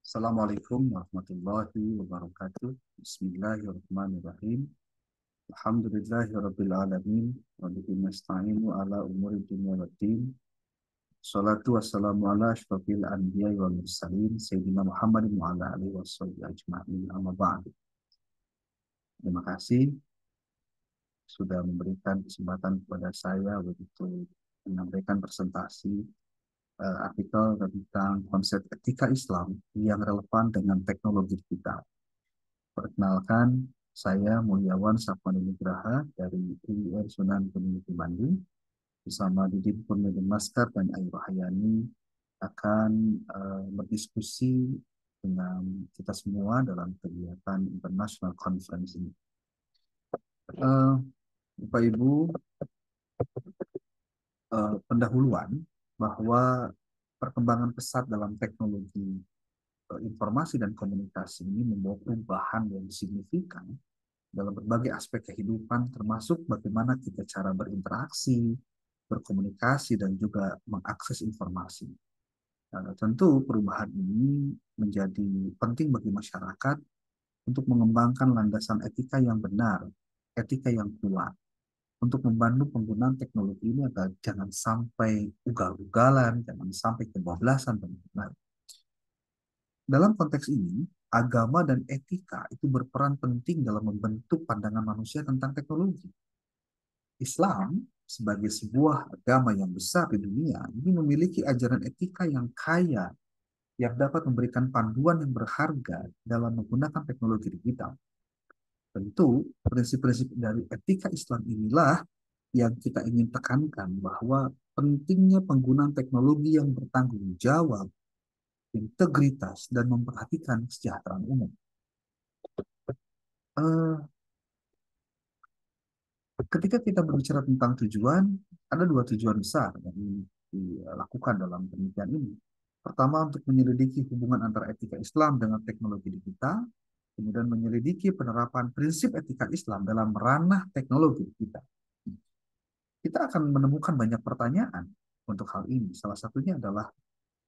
Assalamualaikum warahmatullahi wabarakatuh. Bismillahirrahmanirrahim. Alhamdulillahirabbil alamin wa bihi nasta'inu ala umuri dunya waddin. Shalatu wassalamu ala asyrofil anbiya'i wal mursalin sayyidina Muhammadin wa ala alihi washabbihi ajma'in. Amma ba'du. Terima kasih sudah memberikan kesempatan kepada saya untuk menyampaikan presentasi artikel tentang konsep etika Islam yang relevan dengan teknologi digital. Perkenalkan, saya Mulyawan Safwani Nugraha dari UIN Sunan Gunung Jati Bandung bersama Didin Kurnia Maskar dan Ayu Rahayani akan berdiskusi dengan kita semua dalam kegiatan International Conference ini. Bapak Ibu, pendahuluan bahwa perkembangan pesat dalam teknologi informasi dan komunikasi ini membawa perubahan yang signifikan dalam berbagai aspek kehidupan, termasuk bagaimana kita cara berinteraksi, berkomunikasi, dan juga mengakses informasi. Tentu perubahan ini menjadi penting bagi masyarakat untuk mengembangkan landasan etika yang benar, etika yang kuat, untuk membantu penggunaan teknologi ini agar jangan sampai ugal-ugalan, jangan sampai kebablasan, dan lain-lain. Dalam konteks ini, agama dan etika itu berperan penting dalam membentuk pandangan manusia tentang teknologi. Islam sebagai sebuah agama yang besar di dunia ini memiliki ajaran etika yang kaya yang dapat memberikan panduan yang berharga dalam menggunakan teknologi digital. Tentu, prinsip-prinsip dari etika Islam inilah yang kita ingin tekankan bahwa pentingnya penggunaan teknologi yang bertanggung jawab, integritas, dan memperhatikan kesejahteraan umum. Ketika kita berbicara tentang tujuan, ada dua tujuan besar yang dilakukan dalam penelitian ini. Pertama, untuk menyelidiki hubungan antara etika Islam dengan teknologi digital, kemudian menyelidiki penerapan prinsip etika Islam dalam ranah teknologi digital. Kita akan menemukan banyak pertanyaan untuk hal ini. Salah satunya adalah,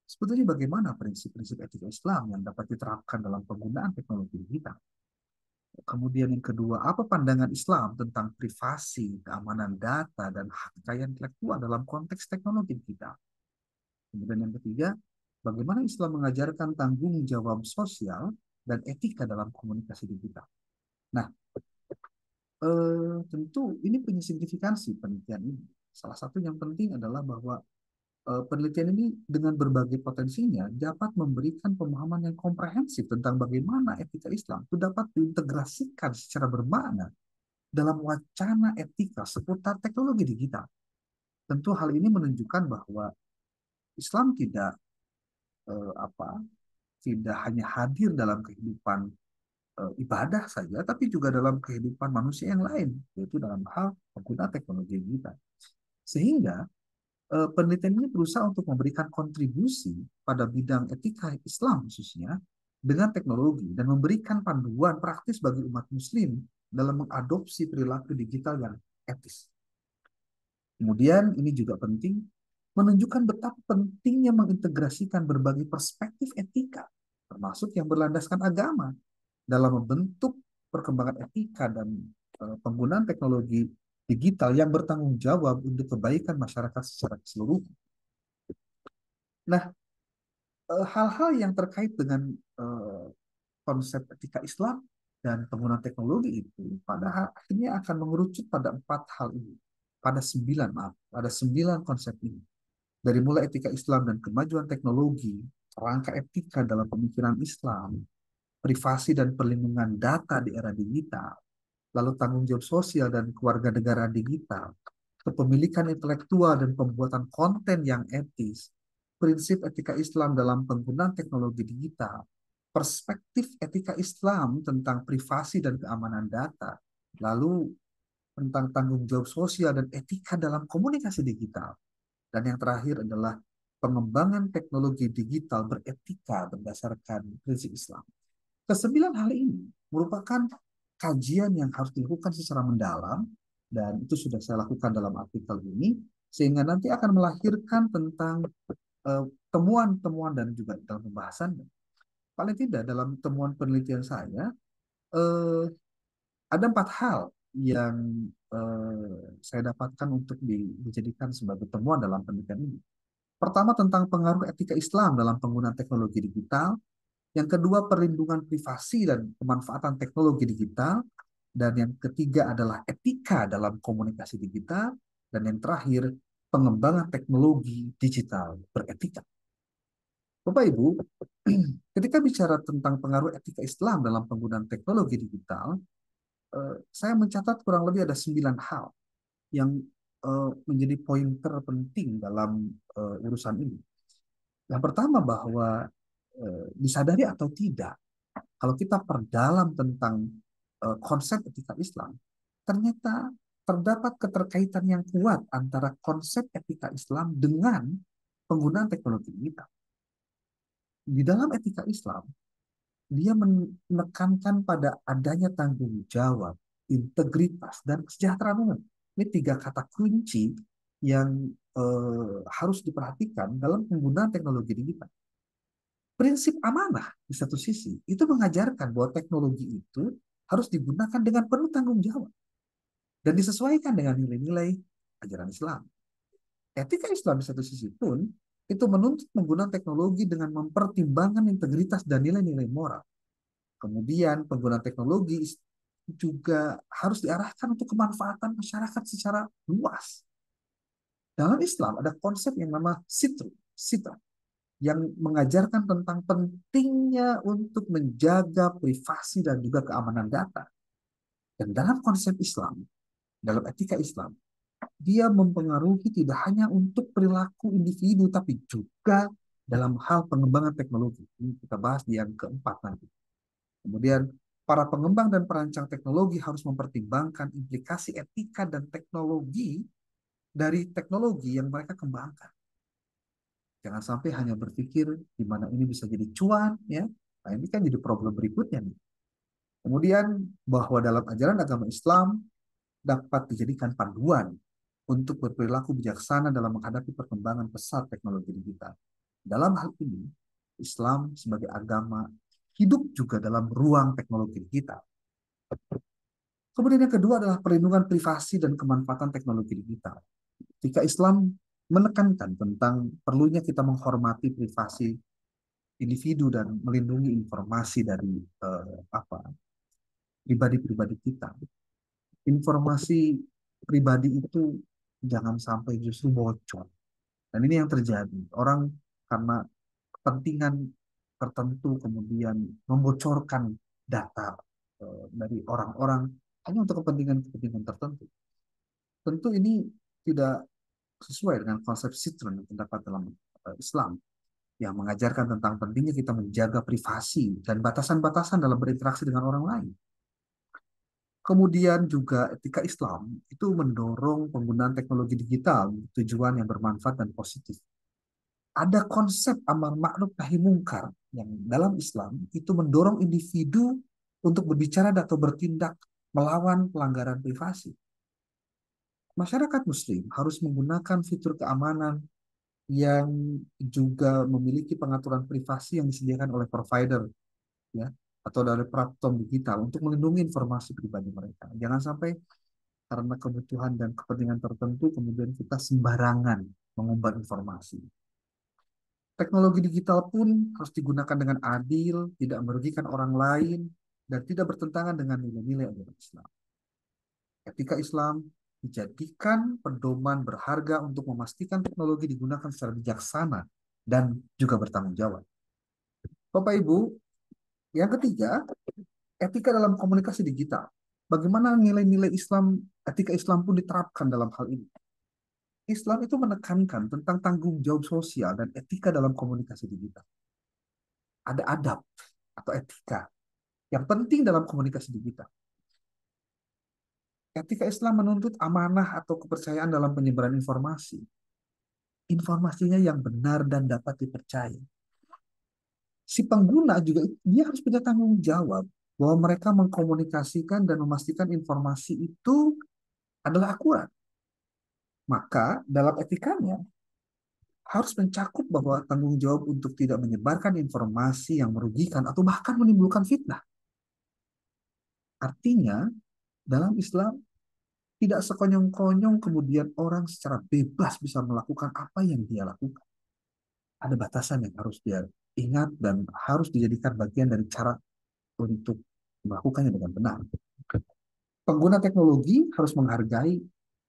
sebetulnya bagaimana prinsip-prinsip etika Islam yang dapat diterapkan dalam penggunaan teknologi digital? Kemudian yang kedua, apa pandangan Islam tentang privasi, keamanan data, dan hak kekayaan intelektual dalam konteks teknologi digital? Kemudian yang ketiga, bagaimana Islam mengajarkan tanggung jawab sosial dan etika dalam komunikasi digital? Nah, tentu ini punya signifikansi penelitian ini. Salah satu yang penting adalah bahwa penelitian ini dengan berbagai potensinya dapat memberikan pemahaman yang komprehensif tentang bagaimana etika Islam itu dapat diintegrasikan secara bermakna dalam wacana etika seputar teknologi digital. Tentu hal ini menunjukkan bahwa Islam apa tidak hanya hadir dalam kehidupan ibadah saja, tapi juga dalam kehidupan manusia yang lain, yaitu dalam hal penggunaan teknologi digital. Sehingga penelitian ini berusaha untuk memberikan kontribusi pada bidang etika Islam khususnya dengan teknologi dan memberikan panduan praktis bagi umat muslim dalam mengadopsi perilaku digital yang etis. Kemudian ini juga penting menunjukkan betapa pentingnya mengintegrasikan berbagai perspektif etika, termasuk yang berlandaskan agama, dalam membentuk perkembangan etika dan penggunaan teknologi digital yang bertanggung jawab untuk kebaikan masyarakat secara keseluruhan. Nah, hal-hal yang terkait dengan konsep etika Islam dan penggunaan teknologi itu pada akhirnya akan mengerucut pada 4 hal ini, pada 9 konsep ini. Dari mulai etika Islam dan kemajuan teknologi, rangka etika dalam pemikiran Islam, privasi dan perlindungan data di era digital, lalu tanggung jawab sosial dan kewarganegaraan digital, kepemilikan intelektual dan pembuatan konten yang etis, prinsip etika Islam dalam penggunaan teknologi digital, perspektif etika Islam tentang privasi dan keamanan data, lalu tentang tanggung jawab sosial dan etika dalam komunikasi digital, dan yang terakhir adalah pengembangan teknologi digital beretika berdasarkan prinsip Islam. Kesembilan hal ini merupakan kajian yang harus dilakukan secara mendalam, dan itu sudah saya lakukan dalam artikel ini, sehingga nanti akan melahirkan tentang temuan-temuan dan juga dalam pembahasan paling tidak dalam temuan penelitian saya, eh, ada 4 hal yang saya dapatkan untuk dijadikan sebagai temuan dalam penelitian ini. Pertama, tentang pengaruh etika Islam dalam penggunaan teknologi digital. Yang kedua, perlindungan privasi dan pemanfaatan teknologi digital. Dan yang ketiga adalah etika dalam komunikasi digital. Dan yang terakhir, pengembangan teknologi digital beretika. Bapak Ibu, ketika bicara tentang pengaruh etika Islam dalam penggunaan teknologi digital, saya mencatat kurang lebih ada 9 hal yang menjadi poin terpenting dalam urusan ini. Yang pertama, bahwa disadari atau tidak, kalau kita perdalam tentang konsep etika Islam, ternyata terdapat keterkaitan yang kuat antara konsep etika Islam dengan penggunaan teknologi digital. Di dalam etika Islam, dia menekankan pada adanya tanggung jawab, integritas, dan kesejahteraan umum. Ini 3 kata kunci yang harus diperhatikan dalam penggunaan teknologi digital. Prinsip amanah di satu sisi itu mengajarkan bahwa teknologi itu harus digunakan dengan penuh tanggung jawab dan disesuaikan dengan nilai-nilai ajaran Islam. Etika Islam di satu sisi pun itu menuntut menggunakan teknologi dengan mempertimbangkan integritas dan nilai-nilai moral. Kemudian penggunaan teknologi juga harus diarahkan untuk kemanfaatan masyarakat secara luas. Dalam Islam ada konsep yang nama sitra, yang mengajarkan tentang pentingnya untuk menjaga privasi dan juga keamanan data. Dan dalam konsep Islam, dalam etika Islam, dia mempengaruhi tidak hanya untuk perilaku individu, tapi juga dalam hal pengembangan teknologi. Ini kita bahas di yang keempat nanti. Kemudian, para pengembang dan perancang teknologi harus mempertimbangkan implikasi etika dan teknologi dari teknologi yang mereka kembangkan. Jangan sampai hanya berpikir di mana ini bisa jadi cuan, ya. Nah, ini kan jadi problem berikutnya nih. Kemudian bahwa dalam ajaran agama Islam dapat dijadikan panduan untuk berperilaku bijaksana dalam menghadapi perkembangan pesat teknologi digital. Dalam hal ini, Islam sebagai agama hidup juga dalam ruang teknologi digital. Kemudian yang kedua adalah perlindungan privasi dan kemanfaatan teknologi digital. Jika Islam menekankan tentang perlunya kita menghormati privasi individu dan melindungi informasi dari pribadi-pribadi kita. Informasi pribadi itu jangan sampai justru bocor. Dan ini yang terjadi. Orang karena kepentingan tertentu kemudian membocorkan data dari orang-orang hanya untuk kepentingan-kepentingan tertentu. Tentu ini tidak sesuai dengan konsep sitron yang terdapat dalam Islam yang mengajarkan tentang pentingnya kita menjaga privasi dan batasan-batasan dalam berinteraksi dengan orang lain. Kemudian juga etika Islam itu mendorong penggunaan teknologi digital untuk tujuan yang bermanfaat dan positif. Ada konsep amar ma'ruf nahi mungkar yang dalam Islam itu mendorong individu untuk berbicara atau bertindak melawan pelanggaran privasi. Masyarakat Muslim harus menggunakan fitur keamanan yang juga memiliki pengaturan privasi yang disediakan oleh provider, ya, atau dari platform digital untuk melindungi informasi pribadi mereka. Jangan sampai karena kebutuhan dan kepentingan tertentu kemudian kita sembarangan mengumbar informasi. Teknologi digital pun harus digunakan dengan adil, tidak merugikan orang lain, dan tidak bertentangan dengan nilai-nilai agama Islam. Etika Islam dijadikan pedoman berharga untuk memastikan teknologi digunakan secara bijaksana dan juga bertanggung jawab. Bapak Ibu, yang ketiga, etika dalam komunikasi digital. Bagaimana nilai-nilai Islam, etika Islam pun diterapkan dalam hal ini. Islam itu menekankan tentang tanggung jawab sosial dan etika dalam komunikasi digital. Ada adab atau etika yang penting dalam komunikasi digital. Etika Islam menuntut amanah atau kepercayaan dalam penyebaran informasi. Informasinya yang benar dan dapat dipercaya. Si pengguna juga dia harus punya tanggung jawab bahwa mereka mengkomunikasikan dan memastikan informasi itu adalah akurat. Maka dalam etikanya harus mencakup bahwa tanggung jawab untuk tidak menyebarkan informasi yang merugikan atau bahkan menimbulkan fitnah. Artinya, dalam Islam tidak sekonyong-konyong kemudian orang secara bebas bisa melakukan apa yang dia lakukan. Ada batasan yang harus dia ingat dan harus dijadikan bagian dari cara untuk melakukannya dengan benar. Pengguna teknologi harus menghargai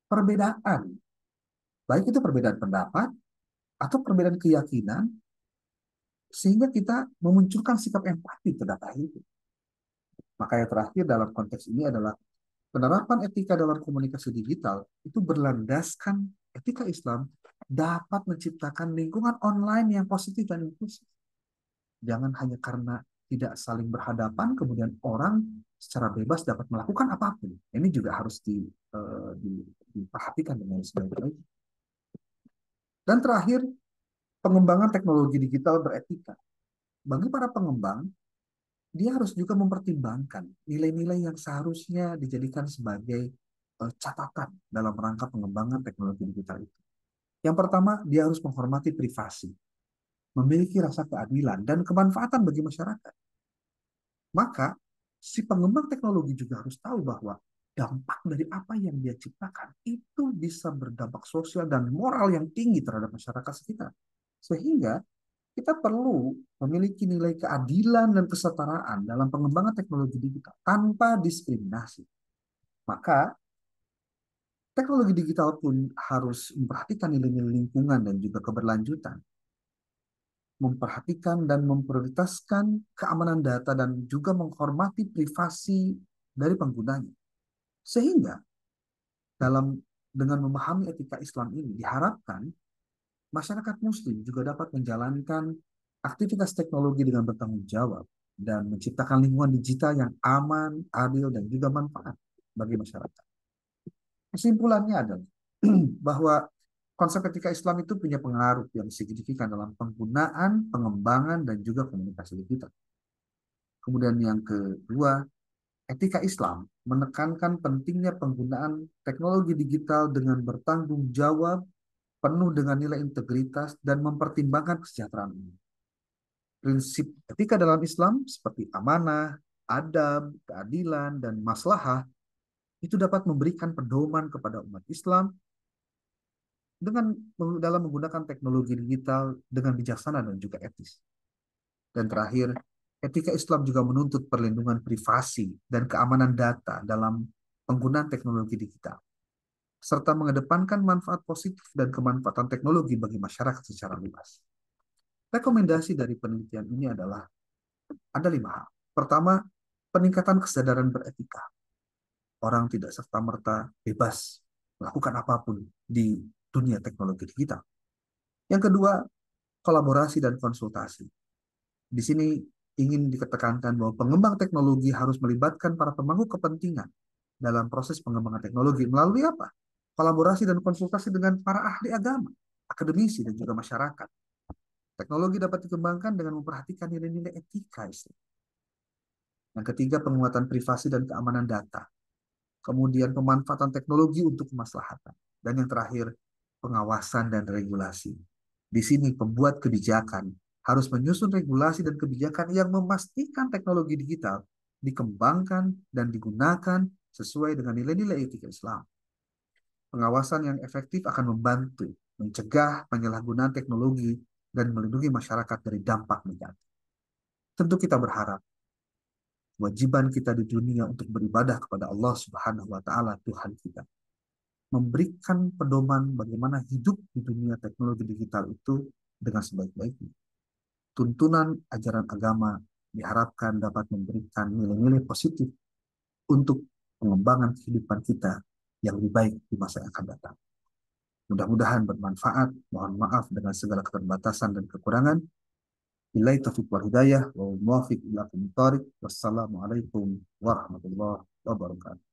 perbedaan, baik itu perbedaan pendapat atau perbedaan keyakinan, sehingga kita memunculkan sikap empati terhadap hal itu. Maka yang terakhir dalam konteks ini adalah penerapan etika dalam komunikasi digital itu berlandaskan etika Islam dapat menciptakan lingkungan online yang positif dan inklusif. Jangan hanya karena tidak saling berhadapan, kemudian orang secara bebas dapat melakukan apapun. Ini juga harus diperhatikan dengan sebaik-baiknya. Dan terakhir, pengembangan teknologi digital beretika. Bagi para pengembang, dia harus juga mempertimbangkan nilai-nilai yang seharusnya dijadikan sebagai catatan dalam rangka pengembangan teknologi digital itu. Yang pertama, dia harus menghormati privasi, memiliki rasa keadilan dan kemanfaatan bagi masyarakat. Maka, si pengembang teknologi juga harus tahu bahwa dampak dari apa yang dia ciptakan itu bisa berdampak sosial dan moral yang tinggi terhadap masyarakat sekitar. Sehingga kita perlu memiliki nilai keadilan dan kesetaraan dalam pengembangan teknologi digital tanpa diskriminasi. Maka teknologi digital pun harus memperhatikan nilai-nilai lingkungan dan juga keberlanjutan, memperhatikan dan memprioritaskan keamanan data dan juga menghormati privasi dari penggunanya. Sehingga dalam dengan memahami etika Islam ini diharapkan masyarakat muslim juga dapat menjalankan aktivitas teknologi dengan bertanggung jawab dan menciptakan lingkungan digital yang aman, adil, dan juga manfaat bagi masyarakat. Kesimpulannya adalah bahwa konsep etika Islam itu punya pengaruh yang signifikan dalam penggunaan, pengembangan, dan juga komunikasi digital. Kemudian yang kedua, etika Islam menekankan pentingnya penggunaan teknologi digital dengan bertanggung jawab, penuh dengan nilai integritas, dan mempertimbangkan kesejahteraan umum. Prinsip etika dalam Islam seperti amanah, adab, keadilan, dan maslahah itu dapat memberikan pedoman kepada umat Islam dengan dalam menggunakan teknologi digital dengan bijaksana dan juga etis. Dan terakhir, etika Islam juga menuntut perlindungan privasi dan keamanan data dalam penggunaan teknologi digital, serta mengedepankan manfaat positif dan kemanfaatan teknologi bagi masyarakat secara luas. Rekomendasi dari penelitian ini adalah ada 5 hal. Pertama, peningkatan kesadaran beretika. Orang tidak serta-merta bebas melakukan apapun di dunia teknologi digital. Yang kedua, kolaborasi dan konsultasi. Di sini ingin ditekankan bahwa pengembang teknologi harus melibatkan para pemangku kepentingan dalam proses pengembangan teknologi melalui apa? Kolaborasi dan konsultasi dengan para ahli agama, akademisi, dan juga masyarakat. Teknologi dapat dikembangkan dengan memperhatikan nilai-nilai etika Islam. Yang ketiga, penguatan privasi dan keamanan data. Kemudian pemanfaatan teknologi untuk kemaslahatan. Dan yang terakhir, pengawasan dan regulasi. Di sini pembuat kebijakan harus menyusun regulasi dan kebijakan yang memastikan teknologi digital dikembangkan dan digunakan sesuai dengan nilai-nilai etika Islam. Pengawasan yang efektif akan membantu mencegah penyalahgunaan teknologi dan melindungi masyarakat dari dampak negatif. Tentu kita berharap kewajiban kita di dunia untuk beribadah kepada Allah Subhanahu wa taala Tuhan kita memberikan pedoman bagaimana hidup di dunia teknologi digital itu dengan sebaik-baiknya. Tuntunan ajaran agama diharapkan dapat memberikan nilai-nilai positif untuk pengembangan kehidupan kita yang lebih baik di masa yang akan datang. Mudah-mudahan bermanfaat. Mohon maaf dengan segala keterbatasan dan kekurangan. Billahi taufiq wal hidayah wa muwaffiq ila aqwamit thoriq. Wassalamualaikum warahmatullahi wabarakatuh.